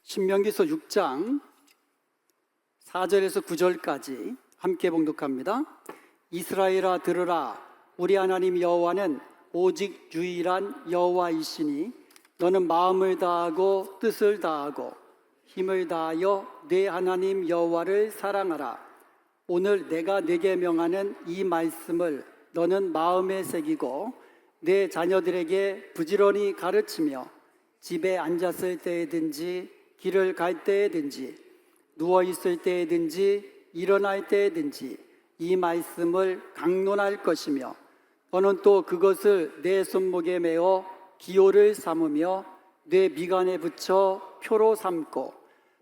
신명기서 6장 4절에서 9절까지 함께 봉독합니다. 이스라엘아 들으라. 우리 하나님 여호와는 오직 유일한 여호와이시니 너는 마음을 다하고 뜻을 다하고 힘을 다하여 내 하나님 여호와를 사랑하라. 오늘 내가 내게 명하는 이 말씀을 너는 마음에 새기고 내 자녀들에게 부지런히 가르치며 집에 앉았을 때에든지 길을 갈 때에든지 누워 있을 때에든지 일어날 때에든지 이 말씀을 강론할 것이며 너는 또 그것을 내 손목에 메어 기호를 삼으며 내 미간에 붙여 표로 삼고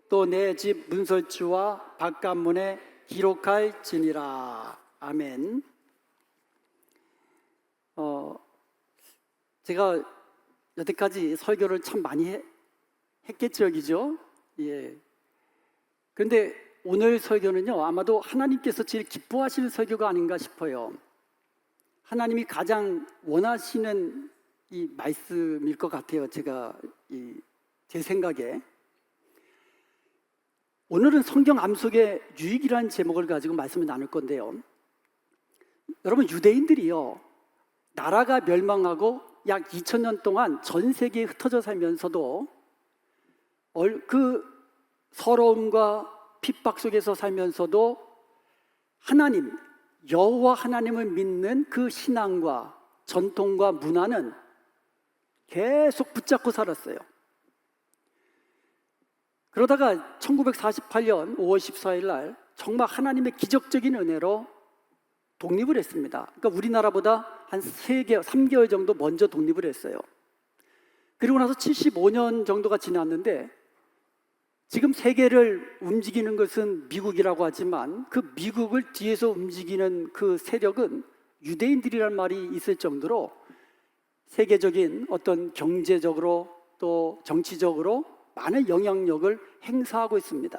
또 내 집 문설주와 바깥문에 기록할지니라. 아멘. 제가 여태까지 설교를 참 많이 했겠죠, 그죠? 예. 그런데 오늘 설교는요, 아마도 하나님께서 제일 기뻐하시는 설교가 아닌가 싶어요. 하나님이 가장 원하시는 이 말씀일 것 같아요. 제 생각에. 오늘은 성경 암속의 유익이라는 제목을 가지고 말씀을 나눌 건데요. 여러분, 유대인들이요, 나라가 멸망하고 약 2000년 동안 전 세계에 흩어져 살면서도 그 서러움과 핍박 속에서 살면서도 하나님, 여호와 하나님을 믿는 그 신앙과 전통과 문화는 계속 붙잡고 살았어요. 그러다가 1948년 5월 14일 날 정말 하나님의 기적적인 은혜로 독립을 했습니다. 그러니까 우리나라보다 한 3개월 정도 먼저 독립을 했어요. 그리고 나서 75년 정도가 지났는데 지금 세계를 움직이는 것은 미국이라고 하지만 그 미국을 뒤에서 움직이는 그 세력은 유대인들이란 말이 있을 정도로 세계적인 어떤 경제적으로 또 정치적으로 많은 영향력을 행사하고 있습니다.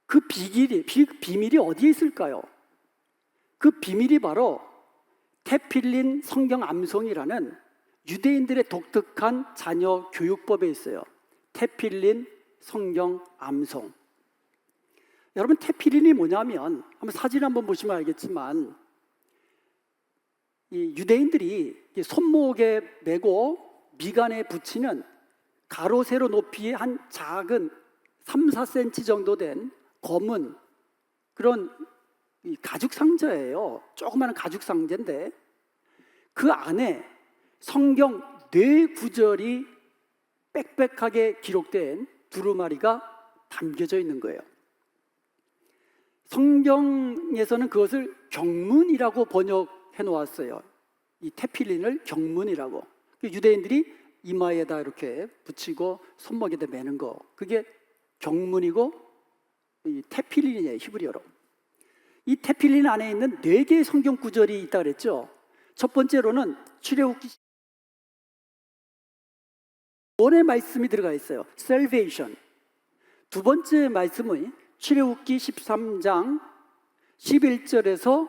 그 비밀이 어디에 있을까요? 그 비밀이 바로 테필린 성경 암송이라는 유대인들의 독특한 자녀 교육법에 있어요. 테필린 성경 암송. 여러분, 테필린이 뭐냐면 한번 사진 한번 보시면 알겠지만 이 유대인들이 손목에 메고 미간에 붙이는 가로 세로 높이의 한 작은 3, 4cm 정도 된 검은 그런 가죽 상자예요. 조그마한 가죽 상자인데 그 안에 성경 4구절이 빽빽하게 기록된 두루마리가 담겨져 있는 거예요. 성경에서는 그것을 경문이라고 번역해 놓았어요. 이 테필린을 경문이라고. 유대인들이 이마에다 이렇게 붙이고 손목에다 매는 거, 그게 경문이고 이 테필린이에요, 히브리어로. 이 테필린 안에 있는 4개의 성경 구절이 있다 그랬죠. 첫 번째로는 출애굽기 1의 말씀이 들어가 있어요. Salvation. 두 번째 말씀은 출애굽기 13장 11절에서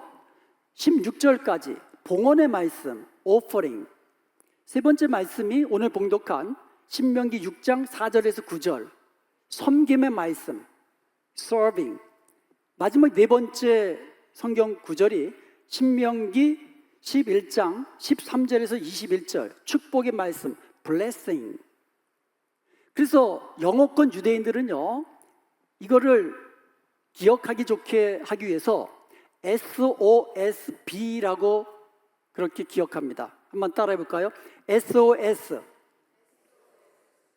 16절까지 봉헌의 말씀, Offering. 세 번째 말씀이 오늘 봉독한 신명기 6장 4절에서 9절, 섬김의 말씀, Serving. 마지막 4번째 성경 구절이 신명기 11장 13절에서 21절, 축복의 말씀, Blessing. 그래서 영어권 유대인들은요, 이거를 기억하기 좋게 하기 위해서 SOSB라고 그렇게 기억합니다. 한번 따라해 볼까요? SOS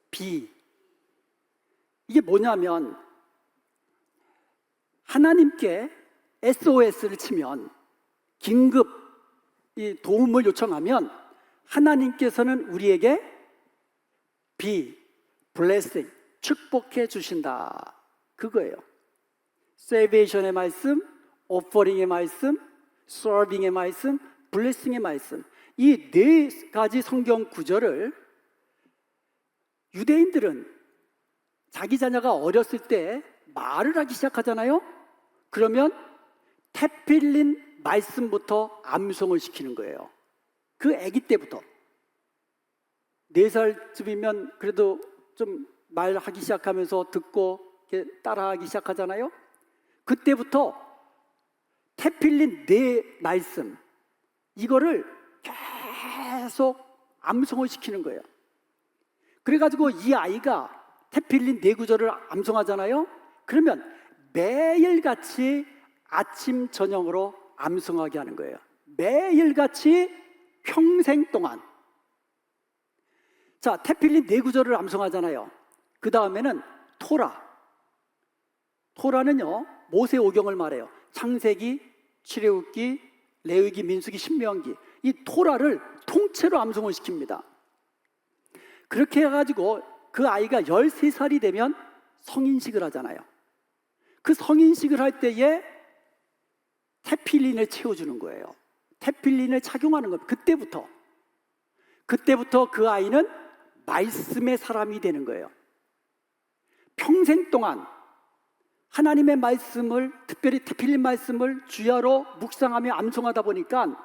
B. 이게 뭐냐면 하나님께 SOS를 치면 긴급 이 도움을 요청하면 하나님께서는 우리에게 B, blessing, 축복해 주신다. 그거예요. salvation의 말씀, offering의 말씀, serving의 말씀, blessing의 말씀. 이 4가지 성경 구절을 유대인들은 자기 자녀가 어렸을 때 말을 하기 시작하잖아요. 그러면 테필린 말씀부터 암송을 시키는 거예요. 그 아기 때부터. 4살쯤이면 그래도 좀 말하기 시작하면서 듣고 이렇게 따라하기 시작하잖아요. 그때부터 테필린 네 말씀, 이거를 계속 암송을 시키는 거예요. 그래가지고 이 아이가 테필린 네 구절을 암송하잖아요. 그러면 매일같이 아침 저녁으로 암송하게 하는 거예요. 매일같이 평생 동안. 자, 테필린 네 구절을 암송하잖아요. 그 다음에는 토라는요 모세오경을 말해요. 창세기, 출애굽기, 레위기, 민수기, 신명기, 이 토라를 통째로 암송을 시킵니다. 그렇게 해가지고 그 아이가 13살이 되면 성인식을 하잖아요. 그 성인식을 할 때에 테필린을 채워주는 거예요. 테필린을 착용하는 겁니다. 그때부터 그 아이는 말씀의 사람이 되는 거예요. 평생 동안 하나님의 말씀을, 특별히 테필린 말씀을 주야로 묵상하며 암송하다 보니까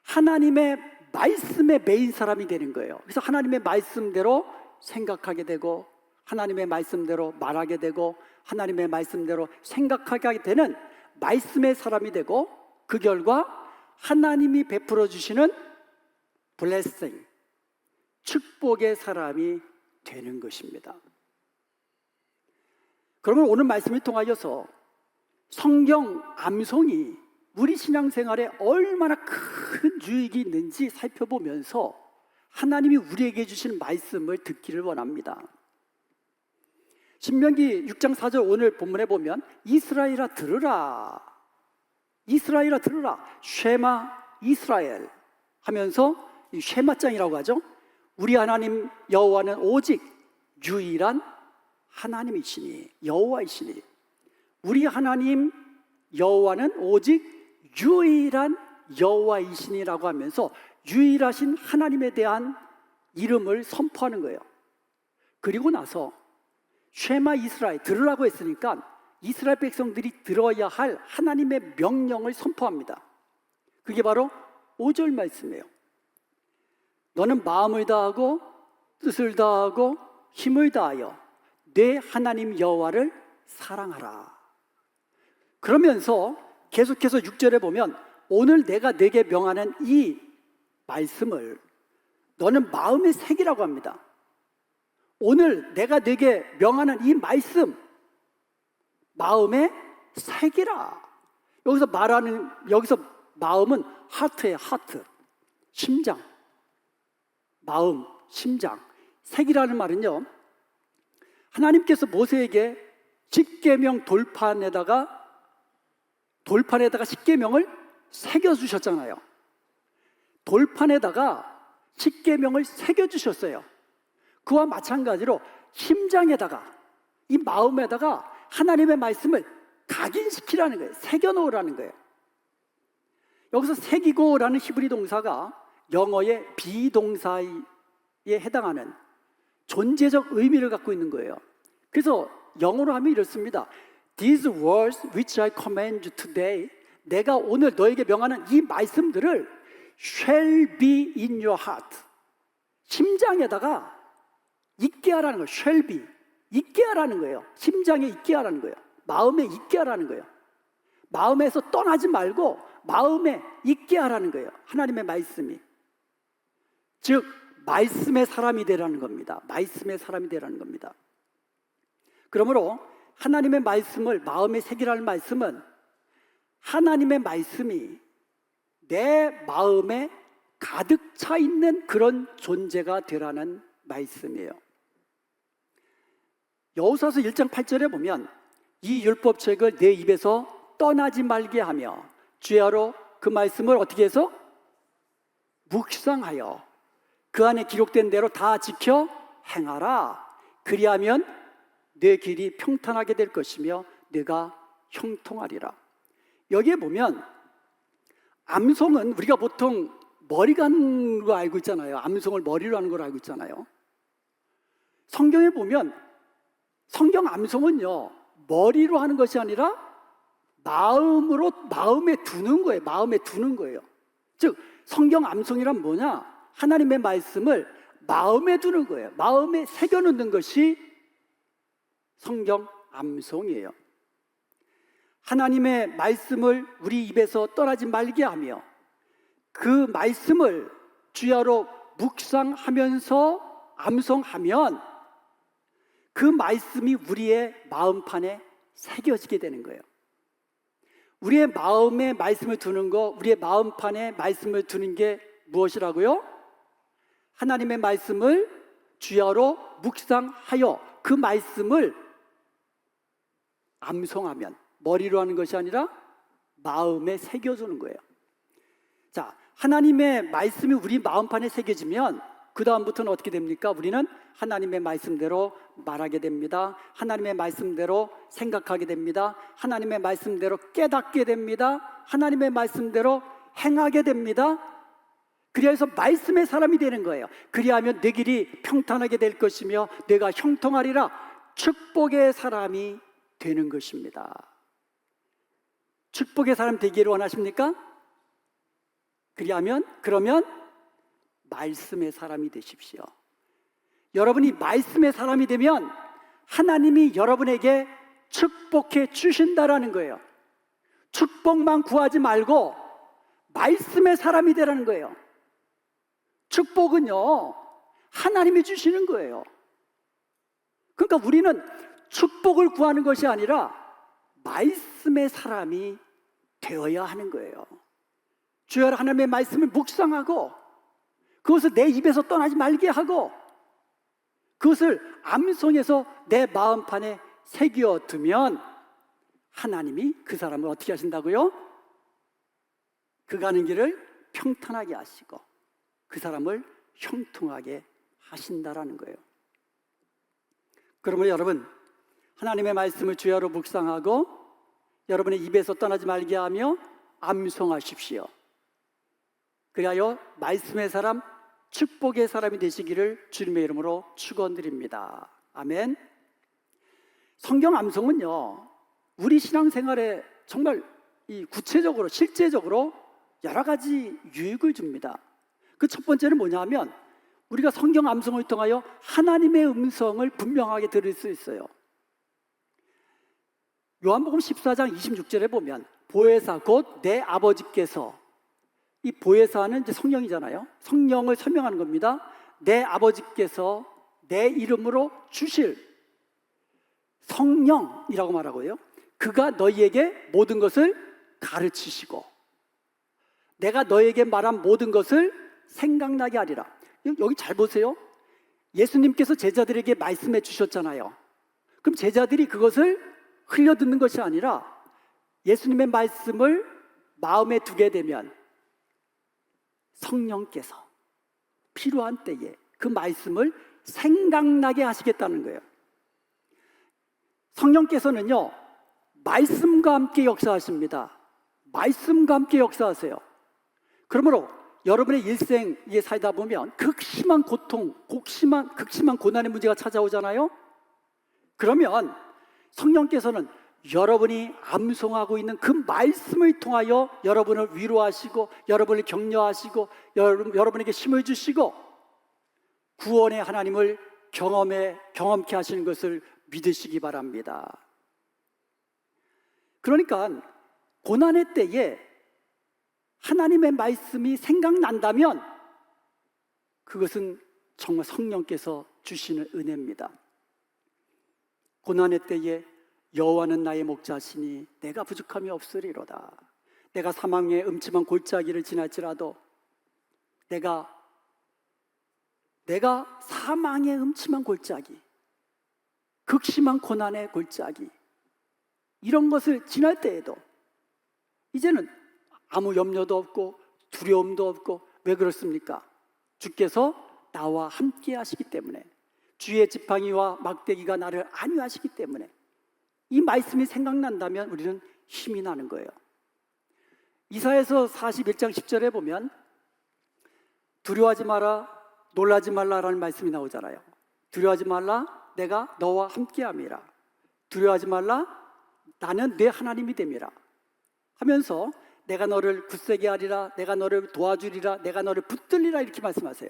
하나님의 말씀에 매인 사람이 되는 거예요. 그래서 하나님의 말씀대로 생각하게 되고, 하나님의 말씀대로 말하게 되고, 하나님의 말씀대로 생각하게 되는 말씀의 사람이 되고, 그 결과 하나님이 베풀어 주시는 블레싱, 축복의 사람이 되는 것입니다. 그러면 오늘 말씀을 통하여서 성경 암송이 우리 신앙생활에 얼마나 큰 유익이 있는지 살펴보면서 하나님이 우리에게 주신 말씀을 듣기를 원합니다. 신명기 6장 4절 오늘 본문에 보면 이스라엘아 들으라, 이스라엘아 들으라, 쉐마 이스라엘 하면서 이 쉐마장이라고 하죠. 우리 하나님 여호와는 오직 유일한 하나님이시니, 여호와이시니, 우리 하나님 여호와는 오직 유일한 여호와이시니라고 하면서 유일하신 하나님에 대한 이름을 선포하는 거예요. 그리고 나서 쉐마 이스라엘, 들으라고 했으니까 이스라엘 백성들이 들어야 할 하나님의 명령을 선포합니다. 그게 바로 5절 말씀이에요. 너는 마음을 다하고 뜻을 다하고 힘을 다하여 내 하나님 여호와를 사랑하라. 그러면서 계속해서 6절에 보면 오늘 내가 내게 명하는 이 말씀을 너는 마음에 새기라고 합니다. 오늘 내가 내게 명하는 이 말씀 마음에 새기라. 여기서 마음은 하트예요. 하트, 심장, 마음, 심장. 새기라는 말은요, 하나님께서 모세에게 십계명 돌판에다가 십계명을 새겨주셨잖아요. 돌판에다가 십계명을 새겨주셨어요. 그와 마찬가지로 심장에다가, 이 마음에다가 하나님의 말씀을 각인시키라는 거예요. 새겨놓으라는 거예요. 여기서 새기고라는 히브리 동사가 영어의 비동사에 해당하는 존재적 의미를 갖고 있는 거예요. 그래서 영어로 하면 이렇습니다. These words which I command you today, 내가 오늘 너에게 명하는 이 말씀들을 shall be in your heart, 심장에다가 있게 하라는 거예요. shall be, 있게 하라는 거예요. 심장에 있게 하라는 거예요. 마음에 있게 하라는 거예요. 마음에서 떠나지 말고 마음에 있게 하라는 거예요. 하나님의 말씀이. 즉 말씀의 사람이 되라는 겁니다. 말씀의 사람이 되라는 겁니다. 그러므로 하나님의 말씀을 마음에 새기라는 말씀은 하나님의 말씀이 내 마음에 가득 차 있는 그런 존재가 되라는 말씀이에요. 여호수아서 1장 8절에 보면 이 율법책을 내 입에서 떠나지 말게 하며 주야로 그 말씀을 어떻게 해서 묵상하여 그 안에 기록된 대로 다 지켜 행하라. 그리하면 내 길이 평탄하게 될 것이며 내가 형통하리라. 여기에 보면 암송은 우리가 보통 머리가 하는 거 알고 있잖아요. 암송을 머리로 하는 걸 알고 있잖아요. 성경에 보면 성경 암송은요, 머리로 하는 것이 아니라 마음에 두는 거예요. 마음에 두는 거예요. 즉 성경 암송이란 뭐냐? 하나님의 말씀을 마음에 두는 거예요. 마음에 새겨놓는 것이 성경 암송이에요. 하나님의 말씀을 우리 입에서 떠나지 말게 하며 그 말씀을 주야로 묵상하면서 암송하면 그 말씀이 우리의 마음판에 새겨지게 되는 거예요. 우리의 마음에 말씀을 두는 거, 우리의 마음판에 말씀을 두는 게 무엇이라고요? 하나님의 말씀을 주야로 묵상하여 그 말씀을 암송하면, 머리로 하는 것이 아니라 마음에 새겨주는 거예요. 자, 하나님의 말씀이 우리 마음판에 새겨지면 그 다음부터는 어떻게 됩니까? 우리는 하나님의 말씀대로 말하게 됩니다. 하나님의 말씀대로 생각하게 됩니다. 하나님의 말씀대로 깨닫게 됩니다. 하나님의 말씀대로 행하게 됩니다. 그래서 말씀의 사람이 되는 거예요. 그리하면 내 길이 평탄하게 될 것이며 내가 형통하리라. 축복의 사람이 되는 것입니다. 축복의 사람 되기를 원하십니까? 그러면 말씀의 사람이 되십시오. 여러분이 말씀의 사람이 되면 하나님이 여러분에게 축복해 주신다라는 거예요. 축복만 구하지 말고 말씀의 사람이 되라는 거예요. 축복은요, 하나님이 주시는 거예요. 그러니까 우리는 축복을 구하는 것이 아니라 말씀의 사람이 되어야 하는 거예요. 주여 하나님의 말씀을 묵상하고 그것을 내 입에서 떠나지 말게 하고 그것을 암송해서 내 마음판에 새겨두면 하나님이 그 사람을 어떻게 하신다고요? 그 가는 길을 평탄하게 하시고 그 사람을 형통하게 하신다라는 거예요. 그러면 여러분, 하나님의 말씀을 주야로 묵상하고 여러분의 입에서 떠나지 말게 하며 암송하십시오. 그리하여 말씀의 사람, 축복의 사람이 되시기를 주님의 이름으로 축원드립니다. 아멘. 성경 암송은요, 우리 신앙생활에 정말 구체적으로 실제적으로 여러 가지 유익을 줍니다. 그 첫 번째는 뭐냐면 우리가 성경 암송을 통하여 하나님의 음성을 분명하게 들을 수 있어요. 요한복음 14장 26절에 보면 보혜사 곧 내 아버지께서, 이 보혜사는 이제 성령이잖아요. 성령을 설명하는 겁니다. 내 아버지께서 내 이름으로 주실 성령이라고 말하고요. 그가 너희에게 모든 것을 가르치시고 내가 너희에게 말한 모든 것을 생각나게 하리라. 여기 잘 보세요. 예수님께서 제자들에게 말씀해 주셨잖아요. 그럼 제자들이 그것을 흘려듣는 것이 아니라 예수님의 말씀을 마음에 두게 되면 성령께서 필요한 때에 그 말씀을 생각나게 하시겠다는 거예요. 성령께서는요, 말씀과 함께 역사하십니다. 말씀과 함께 역사하세요. 그러므로 여러분의 일생에 살다 보면 극심한 고통, 극심한 고난의 문제가 찾아오잖아요. 그러면 성령께서는 여러분이 암송하고 있는 그 말씀을 통하여 여러분을 위로하시고 여러분을 격려하시고 여러분에게 힘을 주시고 구원의 하나님을 경험케 하시는 것을 믿으시기 바랍니다. 그러니까 고난의 때에 하나님의 말씀이 생각난다면 그것은 정말 성령께서 주시는 은혜입니다. 고난의 때에 여호와는 나의 목자시니 내가 부족함이 없으리로다. 내가 사망의 음침한 골짜기를 지날지라도 내가 사망의 음침한 골짜기, 극심한 고난의 골짜기, 이런 것을 지날 때에도 이제는 아무 염려도 없고 두려움도 없고, 왜 그렇습니까? 주께서 나와 함께 하시기 때문에, 주의 지팡이와 막대기가 나를 안위하시기 때문에 이 말씀이 생각난다면 우리는 힘이 나는 거예요. 이사야서 41장 10절에 보면 두려워하지 마라, 놀라지 말라라는 말씀이 나오잖아요. 두려워하지 말라, 내가 너와 함께함이라. 두려워하지 말라, 나는 내 하나님이 됨이라 하면서 내가 너를 굳세게 하리라, 내가 너를 도와주리라, 내가 너를 붙들리라, 이렇게 말씀하세요.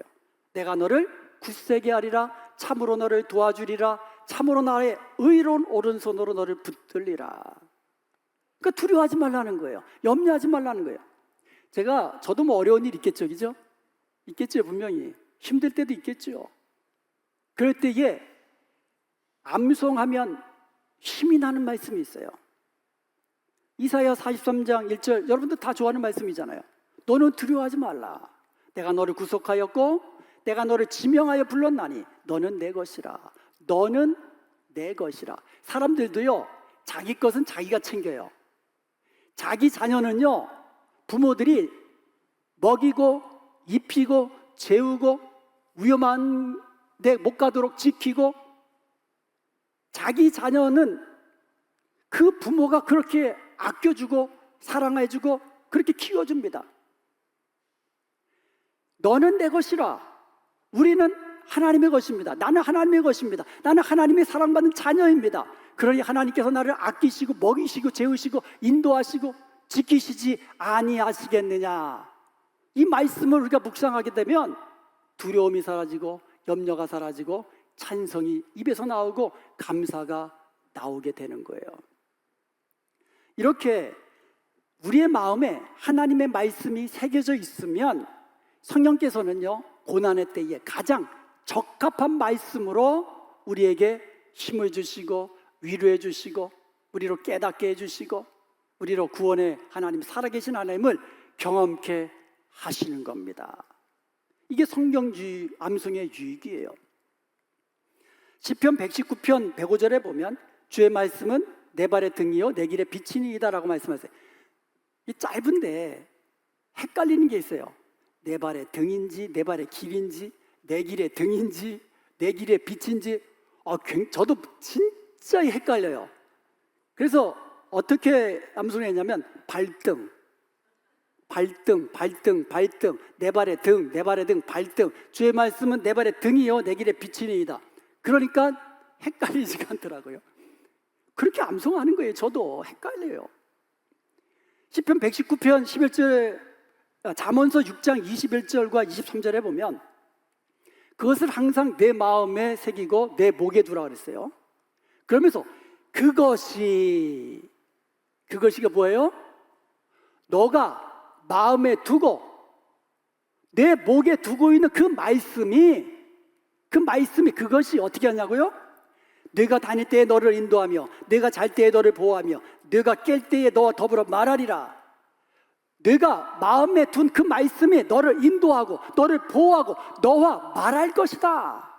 내가 너를 굳세게 하리라, 참으로 너를 도와주리라, 참으로 나의 의로운 오른손으로 너를 붙들리라. 그러니까 두려워하지 말라는 거예요. 염려하지 말라는 거예요. 저도 뭐 어려운 일 있겠죠, 그죠? 있겠죠, 분명히. 힘들 때도 있겠죠. 그럴 때에 암송하면 힘이 나는 말씀이 있어요. 이사야 43장 1절, 여러분들 다 좋아하는 말씀이잖아요. 너는 두려워하지 말라. 내가 너를 구속하였고 내가 너를 지명하여 불렀나니 너는 내 것이라. 너는 내 것이라. 사람들도요, 자기 것은 자기가 챙겨요. 자기 자녀는요, 부모들이 먹이고 입히고 재우고 위험한 데 못 가도록 지키고, 자기 자녀는 그 부모가 그렇게 아껴주고 사랑해주고 그렇게 키워줍니다. 너는 내 것이라. 우리는 하나님의 것입니다. 나는 하나님의 것입니다. 나는 하나님의 사랑받는 자녀입니다. 그러니 하나님께서 나를 아끼시고 먹이시고 재우시고 인도하시고 지키시지 아니하시겠느냐. 이 말씀을 우리가 묵상하게 되면 두려움이 사라지고 염려가 사라지고 찬성이 입에서 나오고 감사가 나오게 되는 거예요. 이렇게 우리의 마음에 하나님의 말씀이 새겨져 있으면 성령께서는요, 고난의 때에 가장 적합한 말씀으로 우리에게 힘을 주시고 위로해 주시고 우리로 깨닫게 해주시고 우리로 구원의 하나님, 살아계신 하나님을 경험케 하시는 겁니다. 이게 성경 암송의 유익이에요. 시편 119편 105절에 보면 주의 말씀은 내 발의 등이요 내 길의 빛이니이다 라고 말씀하세요. 이 짧은데 헷갈리는 게 있어요. 내 발의 등인지 내 발의 길인지 내 길의 등인지 내 길의 빛인지 저도 진짜 헷갈려요. 그래서 어떻게 암송했냐면 발등, 내 발의 등, 발등. 주의 말씀은 내 발의 등이요 내 길의 빛이니이다. 그러니까 헷갈리지가 않더라고요. 그렇게 암송하는 거예요. 저도 헷갈려요. 시편 119편 11절, 잠언서 6장 21절과 23절에 보면 그것을 항상 내 마음에 새기고 내 목에 두라 그랬어요. 그러면서 그것이가 뭐예요? 너가 마음에 두고 내 목에 두고 있는 그 말씀이 그것이 어떻게 하냐고요? 네가 다닐 때에 너를 인도하며 네가 잘 때에 너를 보호하며 네가 깰 때에 너와 더불어 말하리라. 네가 마음에 둔 그 말씀이 너를 인도하고 너를 보호하고 너와 말할 것이다.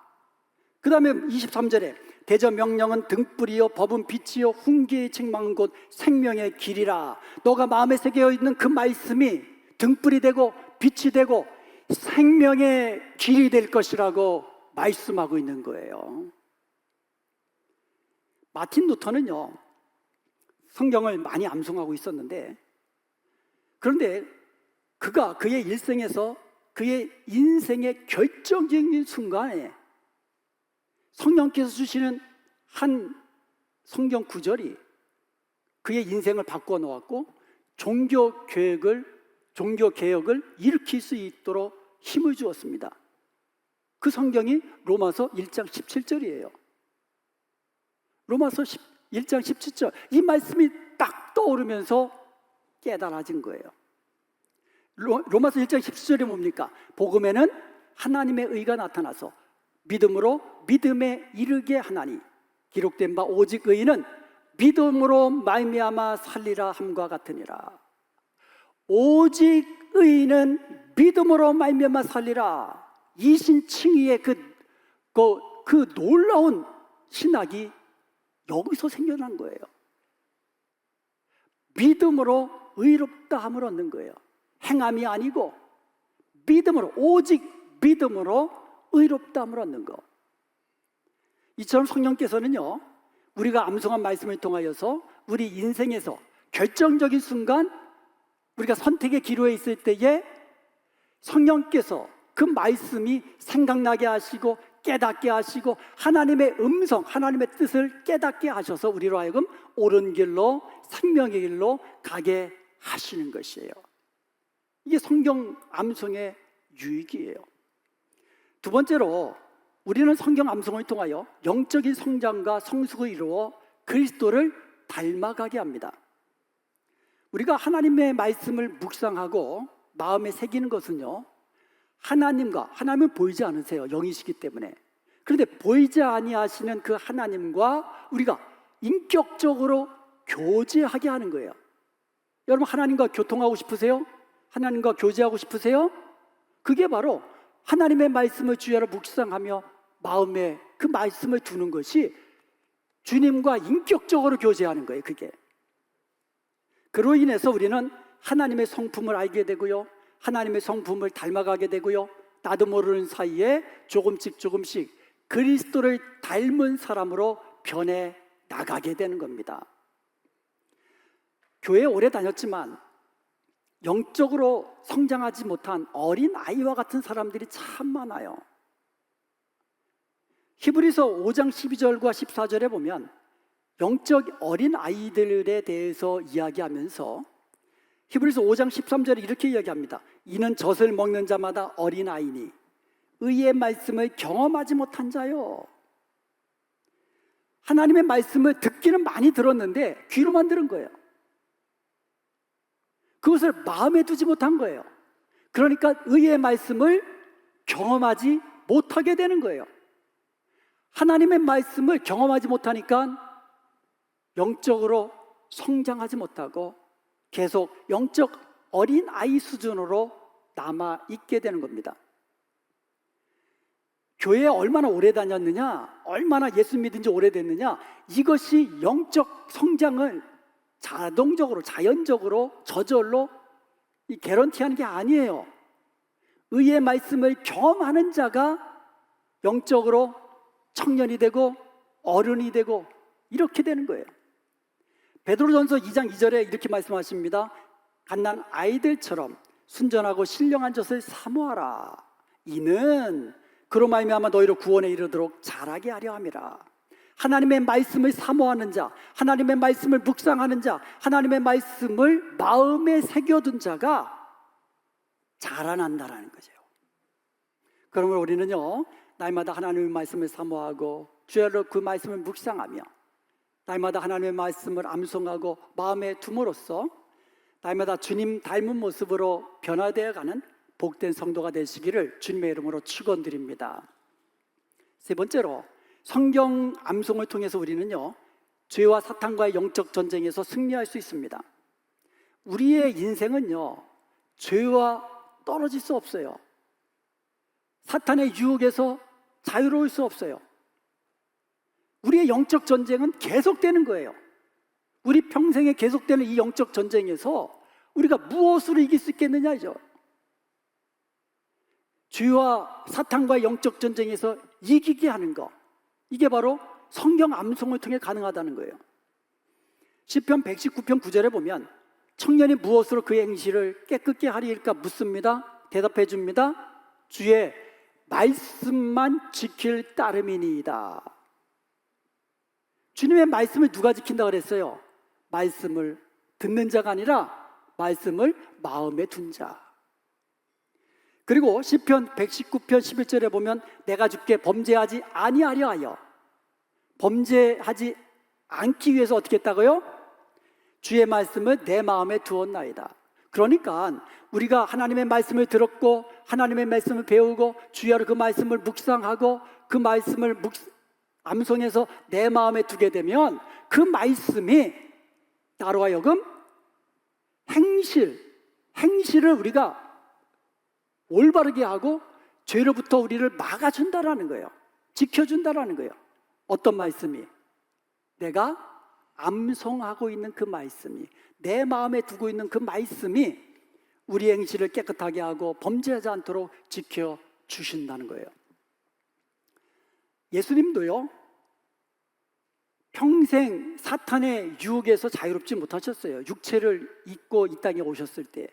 그 다음에 23절에 대저 명령은 등불이요 법은 빛이요 훈계의 책망은 곧 생명의 길이라. 너가 마음에 새겨 있는 그 말씀이 등불이 되고 빛이 되고 생명의 길이 될 것이라고 말씀하고 있는 거예요. 마틴 루터는요, 성경을 많이 암송하고 있었는데, 그런데 그의 일생에서 그의 인생의 결정적인 순간에 성령께서 주시는 한 성경 구절이 그의 인생을 바꾸어 놓았고 종교 개혁을 일으킬 수 있도록 힘을 주었습니다. 그 성경이 로마서 1장 17절이에요. 로마서 1장 17절. 이 말씀이 딱 떠오르면서 깨달아진 거예요. 로마서 1장 17절이 뭡니까? 복음에는 하나님의 의가 나타나서 믿음으로 믿음에 이르게 하나니 기록된 바 오직 의인은 믿음으로 말미암아 살리라 함과 같으니라. 오직 의인은 믿음으로 말미암아 살리라. 이신칭의의 그 놀라운 신학이 여기서 생겨난 거예요. 믿음으로 의롭다 함을 얻는 거예요. 행함이 아니고 믿음으로, 오직 믿음으로 의롭다 함을 얻는 거. 이처럼 성령께서는요, 우리가 암송한 말씀을 통하여서 우리 인생에서 결정적인 순간 우리가 선택의 기로에 있을 때에 성령께서 그 말씀이 생각나게 하시고 깨닫게 하시고 하나님의 음성, 하나님의 뜻을 깨닫게 하셔서 우리로 하여금 옳은 길로, 생명의 길로 가게 하시는 것이에요. 이게 성경 암송의 유익이에요. 두 번째로 우리는 성경 암송을 통하여 영적인 성장과 성숙을 이루어 그리스도를 닮아가게 합니다. 우리가 하나님의 말씀을 묵상하고 마음에 새기는 것은요, 하나님은 보이지 않으세요. 영이시기 때문에. 그런데 보이지 아니하시는 그 하나님과 우리가 인격적으로 교제하게 하는 거예요. 여러분, 하나님과 교통하고 싶으세요? 하나님과 교제하고 싶으세요? 그게 바로 하나님의 말씀을 주야로 묵상하며 마음에 그 말씀을 두는 것이 주님과 인격적으로 교제하는 거예요. 그게. 그로 인해서 우리는 하나님의 성품을 알게 되고요, 하나님의 성품을 닮아가게 되고요, 나도 모르는 사이에 조금씩 그리스도를 닮은 사람으로 변해 나가게 되는 겁니다. 교회에 오래 다녔지만 영적으로 성장하지 못한 어린 아이와 같은 사람들이 참 많아요. 히브리서 5장 12절과 14절에 보면 영적 어린 아이들에 대해서 이야기하면서 히브리서 5장 13절에 이렇게 이야기합니다. 이는 젖을 먹는 자마다 어린 아이니 의의 말씀을 경험하지 못한 자요. 하나님의 말씀을 듣기는 많이 들었는데 귀로만 들은 거예요. 그것을 마음에 두지 못한 거예요. 그러니까 의의 말씀을 경험하지 못하게 되는 거예요. 하나님의 말씀을 경험하지 못하니까 영적으로 성장하지 못하고 계속 영적 어린 아이 수준으로 남아 있게 되는 겁니다. 교회에 얼마나 오래 다녔느냐, 얼마나 예수 믿은 지 오래됐느냐, 이것이 영적 성장을 자동적으로, 자연적으로, 저절로 개런티하는 게 아니에요. 의의 말씀을 경험하는 자가 영적으로 청년이 되고 어른이 되고 이렇게 되는 거예요. 베드로전서 2장 2절에 이렇게 말씀하십니다. 갓난 아이들처럼 순전하고 신령한 젖을 사모하라. 이는 그로 말미암아 너희를 구원에 이르도록 자라게 하려 함이라. 하나님의 말씀을 사모하는 자, 하나님의 말씀을 묵상하는 자, 하나님의 말씀을 마음에 새겨둔 자가 자라난다라는 거죠. 그러므로 우리는요, 날마다 하나님의 말씀을 사모하고 주야로 그 말씀을 묵상하며 날마다 하나님의 말씀을 암송하고 마음에 둠으로써 날마다 주님 닮은 모습으로 변화되어가는 복된 성도가 되시기를 주님의 이름으로 축원드립니다. 세 번째로, 성경 암송을 통해서 우리는요, 죄와 사탄과의 영적 전쟁에서 승리할 수 있습니다. 우리의 인생은요, 죄와 떨어질 수 없어요. 사탄의 유혹에서 자유로울 수 없어요. 우리의 영적 전쟁은 계속되는 거예요. 우리 평생에 계속되는 이 영적 전쟁에서 우리가 무엇으로 이길 수 있겠느냐죠. 죄와 사탄과의 영적 전쟁에서 이기게 하는 것, 이게 바로 성경 암송을 통해 가능하다는 거예요. 시편 119편 9절에 보면 청년이 무엇으로 그의 행실을 깨끗게 하리일까 묻습니다. 대답해 줍니다. 주의 말씀만 지킬 따름이니이다. 주님의 말씀을 누가 지킨다 그랬어요? 말씀을 듣는 자가 아니라 말씀을 마음에 둔 자. 그리고 시편 119편 11절에 보면 내가 주께 범죄하지 아니하려 하여, 범죄하지 않기 위해서 어떻게 했다고요? 주의 말씀을 내 마음에 두었나이다. 그러니까 우리가 하나님의 말씀을 들었고 하나님의 말씀을 배우고 주야로 그 말씀을 묵상하고 그 말씀을 암송해서 내 마음에 두게 되면 그 말씀이 나로 하여금 행실을 우리가 올바르게 하고 죄로부터 우리를 막아준다라는 거예요. 지켜준다라는 거예요. 어떤 말씀이? 내가 암송하고 있는 그 말씀이, 내 마음에 두고 있는 그 말씀이 우리 행실을 깨끗하게 하고 범죄하지 않도록 지켜주신다는 거예요. 예수님도요, 평생 사탄의 유혹에서 자유롭지 못하셨어요. 육체를 입고 이 땅에 오셨을 때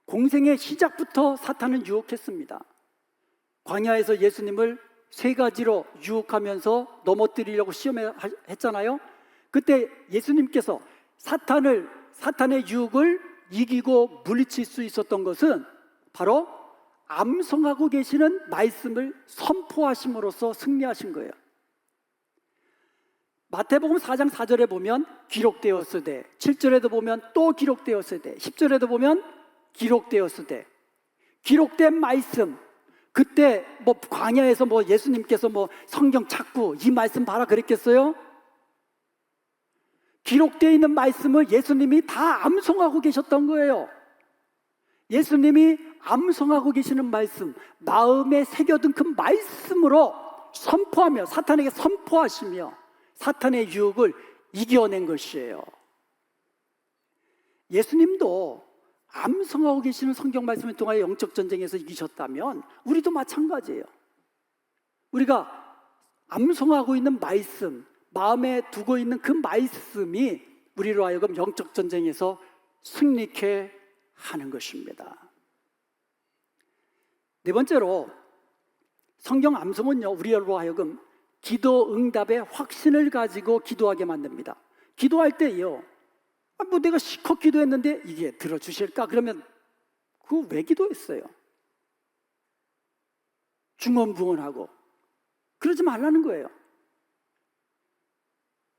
공생의 시작부터 사탄은 유혹했습니다. 광야에서 예수님을 세 가지로 유혹하면서 넘어뜨리려고 시험했잖아요. 그때 예수님께서 사탄의 유혹을 이기고 물리칠 수 있었던 것은 바로 암송하고 계시는 말씀을 선포하심으로써 승리하신 거예요. 마태복음 4장 4절에 보면 기록되었으되, 7절에도 보면 또 기록되었으되, 10절에도 보면 기록되었으되, 기록된 말씀, 그때 광야에서 예수님께서 성경 찾고 이 말씀 봐라 그랬겠어요? 기록되어 있는 말씀을 예수님이 다 암송하고 계셨던 거예요. 예수님이 암송하고 계시는 말씀, 마음에 새겨둔 그 말씀으로 선포하며 사탄에게 선포하시며 사탄의 유혹을 이겨낸 것이에요. 예수님도 암송하고 계시는 성경 말씀을 통하여 영적 전쟁에서 이기셨다면 우리도 마찬가지예요. 우리가 암송하고 있는 말씀, 마음에 두고 있는 그 말씀이 우리로 하여금 영적 전쟁에서 승리케 하는 것입니다. 네 번째로, 성경 암송은요, 우리로 하여금 기도 응답의 확신을 가지고 기도하게 만듭니다. 기도할 때요, 내가 실컷 기도했는데 이게 들어주실까? 그러면 그거 왜 기도했어요? 중언부언하고 그러지 말라는 거예요.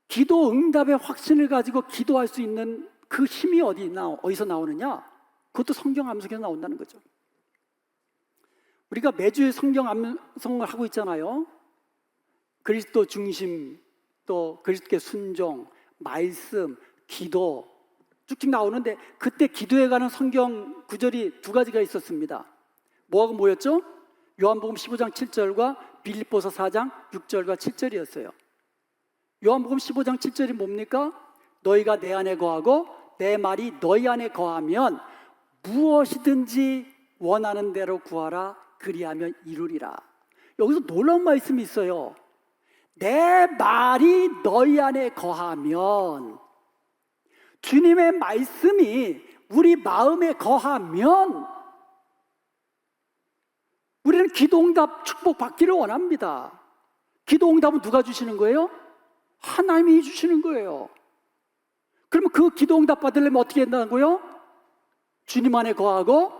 기도 응답의 확신을 가지고 기도할 수 있는 그 힘이 어디서 나오느냐? 그것도 성경 암송에서 나온다는 거죠. 우리가 매주 성경 암송을 하고 있잖아요. 그리스도 중심, 또 그리스도께 순종, 말씀, 기도 쭉쭉 나오는데, 그때 기도에 관한 성경 구절이 두 가지가 있었습니다. 뭐하고 뭐였죠? 요한복음 15장 7절과 빌립보서 4장 6절과 7절이었어요. 요한복음 15장 7절이 뭡니까? 너희가 내 안에 거하고 내 말이 너희 안에 거하면 무엇이든지 원하는 대로 구하라, 그리하면 이루리라. 여기서 놀라운 말씀이 있어요. 내 말이 너희 안에 거하면, 주님의 말씀이 우리 마음에 거하면 우리는 기도응답 축복받기를 원합니다. 기도응답은 누가 주시는 거예요? 하나님이 주시는 거예요. 그러면 그 기도응답 받으려면 어떻게 한다고요? 주님 안에 거하고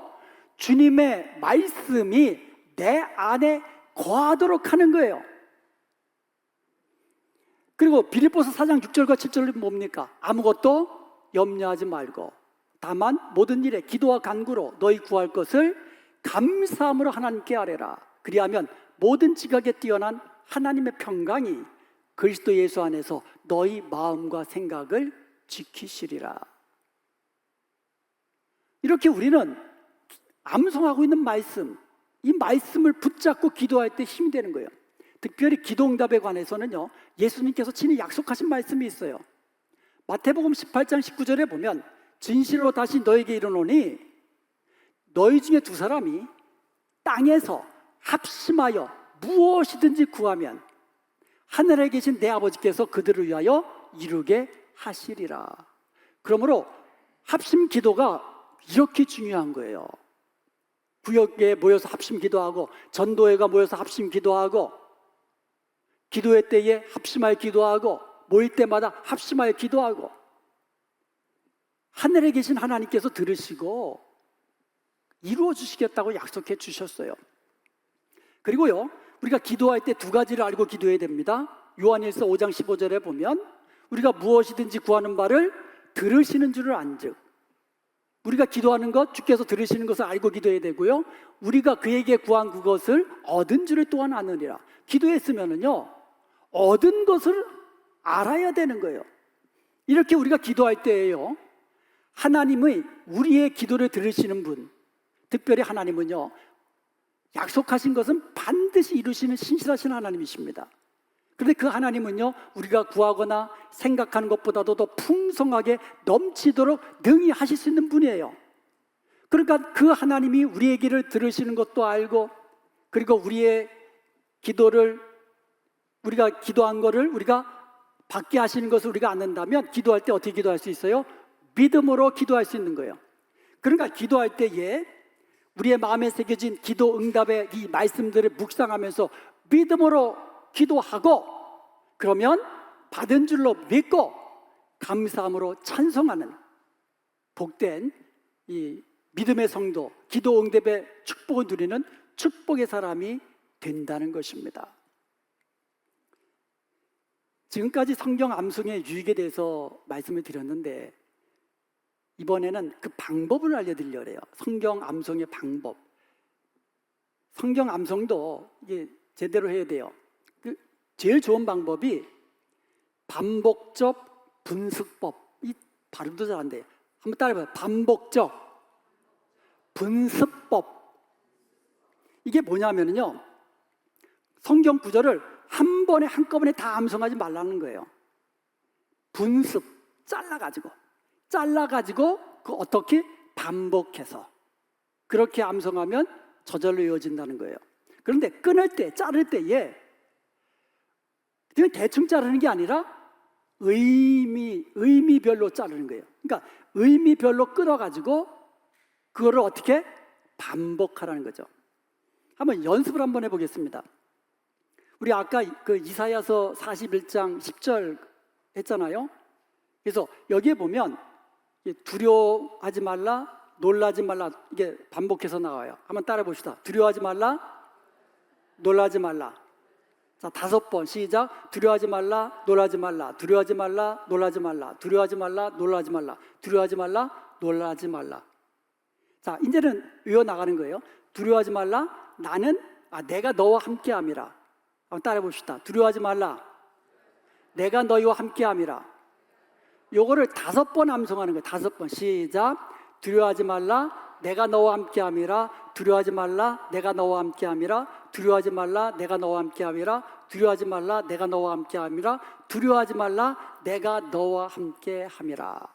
주님의 말씀이 내 안에 거하도록 하는 거예요. 그리고 빌립보서 4장 6절과 7절은 뭡니까? 아무것도 염려하지 말고 다만 모든 일에 기도와 간구로 너희 구할 것을 감사함으로 하나님께 아뢰라. 그리하면 모든 지각에 뛰어난 하나님의 평강이 그리스도 예수 안에서 너희 마음과 생각을 지키시리라. 이렇게 우리는 암송하고 있는 말씀, 이 말씀을 붙잡고 기도할 때 힘이 되는 거예요. 특별히 기도응답에 관해서는요, 예수님께서 친히 약속하신 말씀이 있어요. 마태복음 18장 19절에 보면 진실로 다시 너에게 이르노니 너희 중에 두 사람이 땅에서 합심하여 무엇이든지 구하면 하늘에 계신 내 아버지께서 그들을 위하여 이루게 하시리라. 그러므로 합심 기도가 이렇게 중요한 거예요. 구역에 모여서 합심 기도하고, 전도회가 모여서 합심 기도하고, 기도회 때에 합심하여 기도하고, 모일 때마다 합심하여 기도하고, 하늘에 계신 하나님께서 들으시고 이루어 주시겠다고 약속해 주셨어요. 그리고요, 우리가 기도할 때 두 가지를 알고 기도해야 됩니다. 요한일서 5장 15절에 보면 우리가 무엇이든지 구하는 바를 들으시는 줄을 안즉, 우리가 기도하는 것, 주께서 들으시는 것을 알고 기도해야 되고요, 우리가 그에게 구한 그것을 얻은 줄을 또한 아느니라. 기도했으면은요, 얻은 것을 알아야 되는 거예요. 이렇게 우리가 기도할 때에요, 하나님의 우리의 기도를 들으시는 분, 특별히 하나님은요, 약속하신 것은 반드시 이루시는 신실하신 하나님이십니다. 그런데 그 하나님은요, 우리가 구하거나 생각하는 것보다도 더 풍성하게 넘치도록 능히 하실 수 있는 분이에요. 그러니까 그 하나님이 우리의 기도를 들으시는 것도 알고, 그리고 우리의 기도를, 우리가 기도한 거를 우리가 받게 하시는 것을 우리가 안는다면 기도할 때 어떻게 기도할 수 있어요? 믿음으로 기도할 수 있는 거예요. 그러니까 기도할 때에 우리의 마음에 새겨진 기도 응답의 이 말씀들을 묵상하면서 믿음으로 기도하고, 그러면 받은 줄로 믿고 감사함으로 찬송하는 복된 이 믿음의 성도, 기도 응답의 축복을 누리는 축복의 사람이 된다는 것입니다. 지금까지 성경 암송의 유익에 대해서 말씀을 드렸는데 이번에는 그 방법을 알려드리려고 해요. 성경 암송의 방법. 성경 암송도 이게 제대로 해야 돼요. 제일 좋은 방법이 반복적 분습법. 이 발음도 잘 안 돼요. 한번 따라해봐요. 반복적 분습법. 이게 뭐냐면요, 성경 구절을 한 번에 한꺼번에 다 암송하지 말라는 거예요. 분습, 잘라가지고 그 어떻게 반복해서 그렇게 암송하면 저절로 이어진다는 거예요. 그런데 끊을 때, 자를 때에 그냥 대충 자르는 게 아니라 의미별로 자르는 거예요. 그러니까 의미별로 끊어가지고 그거를 어떻게 반복하라는 거죠. 한번 연습을 한번 해보겠습니다. 우리 아까 그 이사야서 41장 10절 했잖아요. 그래서 여기에 보면 두려워하지 말라, 놀라지 말라, 이게 반복해서 나와요. 한번 따라 봅시다. 두려워하지 말라, 놀라지 말라. 자, 5번 시작. 두려워하지 말라, 놀라지 말라. 두려워하지 말라, 놀라지 말라. 두려워하지 말라, 놀라지 말라. 두려워하지 말라, 놀라지 말라. 자, 이제는 외워 나가는 거예요. 두려워하지 말라, 내가 너와 함께함이라. 한번 따라 봅시다. 두려워하지 말라, 내가 너희와 함께함이라. 요거를 5번 암송하는 거예요. 5번 시작. 두려워하지 말라, 내가 너와 함께함이라. 두려워하지 말라, 내가 너와 함께함이라. 두려워하지 말라, 내가 너와 함께함이라. 두려워하지 말라, 내가 너와 함께함이라. 두려워하지 말라, 내가 너와 함께함이라.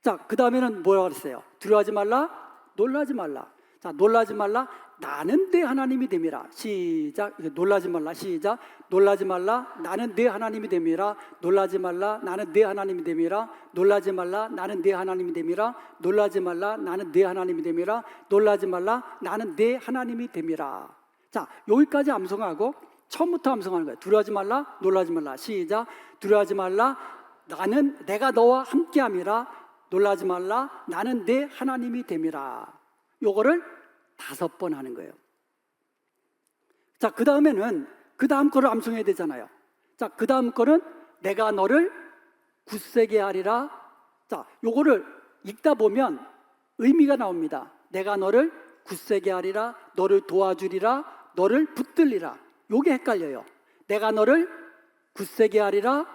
자, 그 다음에는 뭐라고 그랬어요? 두려워하지 말라, 놀라지 말라. 자, 놀라지 말라, 나는 내 하나님이 됨이라. 시작. 놀라지 말라. 시작. 놀라지 말라, 나는 내 하나님이 됨이라. 놀라지 말라, 나는 내 하나님이 됨이라. 놀라지 말라, 나는 내 하나님이 됨이라. 놀라지 말라, 나는 내 하나님이 됨이라. 놀라지 말라, 나는 내 하나님이 됨이라. 자, 여기까지 암송하고 처음부터 암송하는 거예요. 두려워하지 말라, 놀라지 말라. 시작. 두려워하지 말라, 내가 너와 함께함이라. 놀라지 말라, 나는 내 하나님이 됨이라. 요거를 5번 하는 거예요. 자, 그 다음에는 그 다음 거를 암송해야 되잖아요. 자, 그 다음 거는 내가 너를 굳세게 하리라. 자, 요거를 읽다 보면 의미가 나옵니다. 내가 너를 굳세게 하리라, 너를 도와주리라, 너를 붙들리라. 요게 헷갈려요. 내가 너를 굳세게 하리라,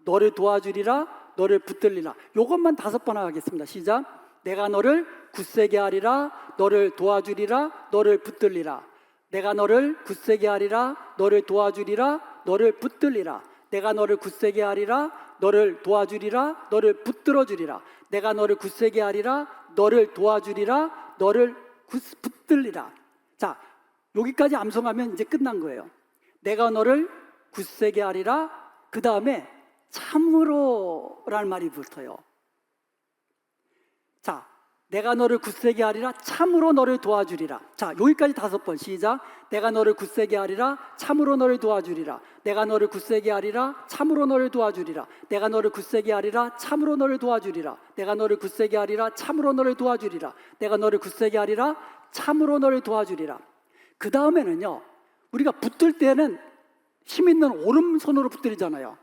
너를 도와주리라, 너를 붙들리라. 요것만 5번 하겠습니다. 시작. 내가 너를 굳세게 하리라, 너를 도와주리라, 너를 붙들리라. 내가 너를 굳세게 하리라, 너를 도와주리라, 너를 붙들리라. 내가 너를 굳세게 하리라, 너를 도와주리라, 너를 붙들어주리라. 내가 너를 굳세게 하리라, 너를 도와주리라, 너를 붙들리라. 자, 여기까지 암송하면 이제 끝난 거예요. 내가 너를 굳세게 하리라, 그 다음에 참으로라는 말이 붙어요. 자, 내가 너를 굳세게 하리라, 참으로 너를 도와주리라. 자, 여기까지 5번 시작. 내가 너를 굳세게 하리라, 참으로 너를 도와주리라. 내가 너를 굳세게 하리라, 참으로 너를 도와주리라. 내가 너를 굳세게 하리라, 참으로 너를 도와주리라. 내가 너를 굳세게 하리라, 참으로 너를 도와주리라. 내가 너를 굳세게 하리라, 참으로 너를 도와주리라. 그 다음에는요, 우리가 붙들 때는 힘 있는 오른손으로 붙들잖아요.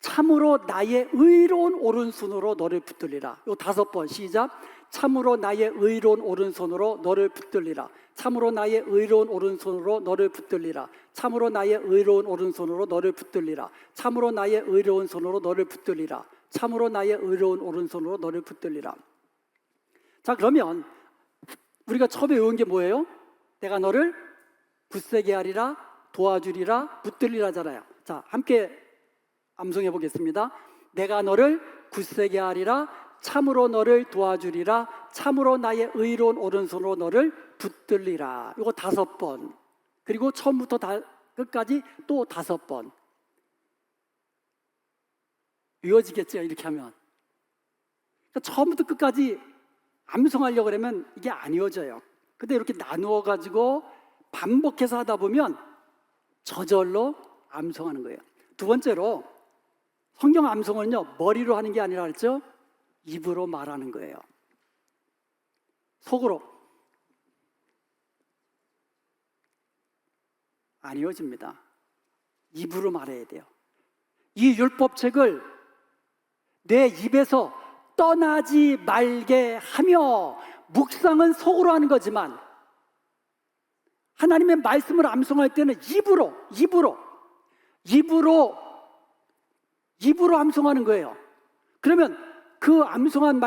참으로 나의 의로운 오른손으로 너를 붙들리라. 요 5번 시작. 참으로 나의 의로운 오른손으로 너를 붙들리라. 참으로 나의 의로운 오른손으로 너를 붙들리라. 참으로 나의 의로운 오른손으로 너를 붙들리라. 참으로 나의 의로운 손으로 너를 붙들리라. 참으로 나의 의로운 오른손으로 너를 붙들리라. 자, 그러면 우리가 처음에 외운 게 뭐예요? 내가 너를 굳세게 하리라, 도와주리라, 붙들리라잖아요. 자, 함께 암송해 보겠습니다. 내가 너를 굳세게 하리라, 참으로 너를 도와주리라, 참으로 나의 의로운 오른손으로 너를 붙들리라. 이거 5번. 그리고 처음부터 끝까지 또 5번. 이어지겠죠, 이렇게 하면. 그러니까 처음부터 끝까지 암송하려고 그러면 이게 안 이어져요. 근데 이렇게 나누어 가지고 반복해서 하다 보면 저절로 암송하는 거예요. 두 번째로 성경 암송은요, 머리로 하는 게 아니라 그랬죠? 입으로 말하는 거예요. 속으로 안 이어집니다. 입으로 말해야 돼요. 이 율법책을 내 입에서 떠나지 말게 하며, 묵상은 속으로 하는 거지만 하나님의 말씀을 암송할 때는 입으로 암송하는 거예요. 그러면 그 암송한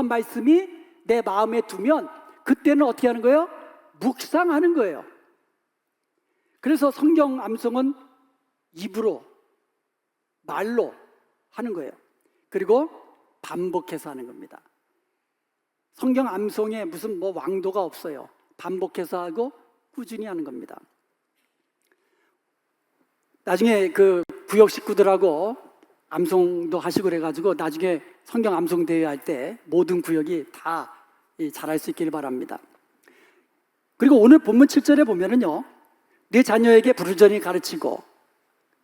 말씀이 내 마음에 두면 그때는 어떻게 하는 거예요? 묵상하는 거예요. 그래서 성경 암송은 입으로, 말로 하는 거예요. 그리고 반복해서 하는 겁니다. 성경 암송에 무슨 왕도가 없어요. 반복해서 하고 꾸준히 하는 겁니다. 나중에 그 구역 식구들하고 암송도 하시고 그래가지고 나중에 성경 암송 대회 할 때 모든 구역이 다 잘할 수 있기를 바랍니다. 그리고 오늘 본문 7절에 보면은요, 내 자녀에게 부르짖으니 가르치고,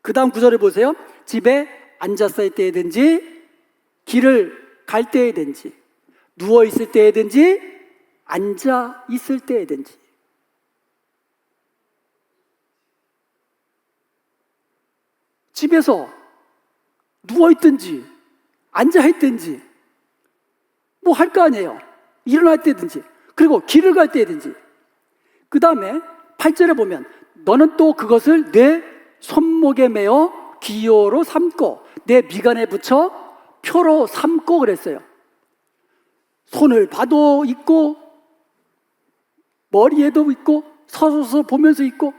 그 다음 구절에 보세요. 집에 앉았을 때든지, 길을 갈 때든지, 누워 있을 때든지, 앉아 있을 때든지. 집에서 누워 있든지 앉아 있든지 뭐 할 거 아니에요. 일어날 때든지, 그리고 길을 갈 때든지. 그 다음에 8절에 보면 너는 또 그것을 내 손목에 매어 기호로 삼고 내 미간에 붙여 표로 삼고 그랬어요. 손을 봐도 있고 머리에도 있고 서서 보면서 있고,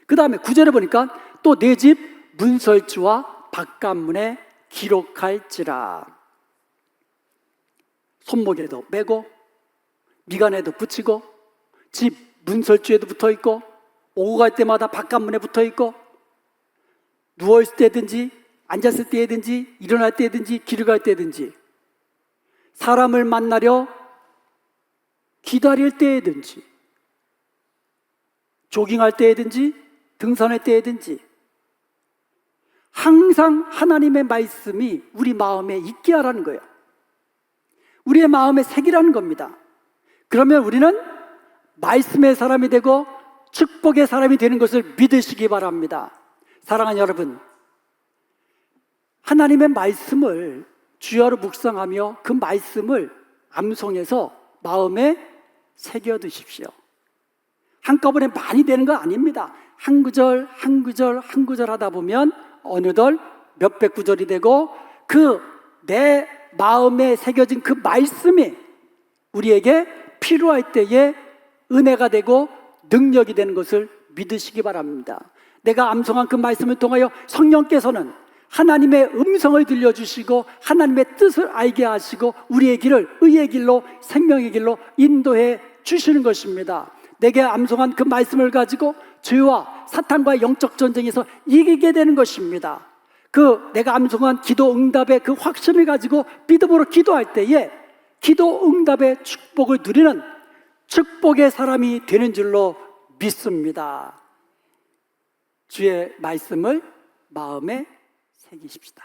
그 다음에 9절에 보니까 또 내 집 문설주와 바깥문에 기록할지라. 손목에도 매고 미간에도 붙이고 집 문설주에도 붙어있고 오고 갈 때마다 바깥문에 붙어있고, 누워있을 때든지 앉았을 때든지 일어날 때든지 길을 갈 때든지, 사람을 만나려 기다릴 때든지, 조깅할 때든지 등산할 때든지 항상 하나님의 말씀이 우리 마음에 있게 하라는 거예요. 우리의 마음에 새기라는 겁니다. 그러면 우리는 말씀의 사람이 되고 축복의 사람이 되는 것을 믿으시기 바랍니다. 사랑하는 여러분, 하나님의 말씀을 주야로 묵상하며 그 말씀을 암송해서 마음에 새겨두십시오. 한꺼번에 많이 되는 거 아닙니다. 한 구절 한 구절 한 구절 하다 보면 어느덧 몇백 구절이 되고, 그 내 마음에 새겨진 그 말씀이 우리에게 필요할 때에 은혜가 되고 능력이 되는 것을 믿으시기 바랍니다. 내가 암송한 그 말씀을 통하여 성령께서는 하나님의 음성을 들려주시고 하나님의 뜻을 알게 하시고 우리의 길을 의의 길로 생명의 길로 인도해 주시는 것입니다. 내게 암송한 그 말씀을 가지고 죄와 사탄과의 영적 전쟁에서 이기게 되는 것입니다. 그 내가 암송한 기도 응답의 그 확신을 가지고 믿음으로 기도할 때에 기도 응답의 축복을 누리는 축복의 사람이 되는 줄로 믿습니다. 주의 말씀을 마음에 새기십시다.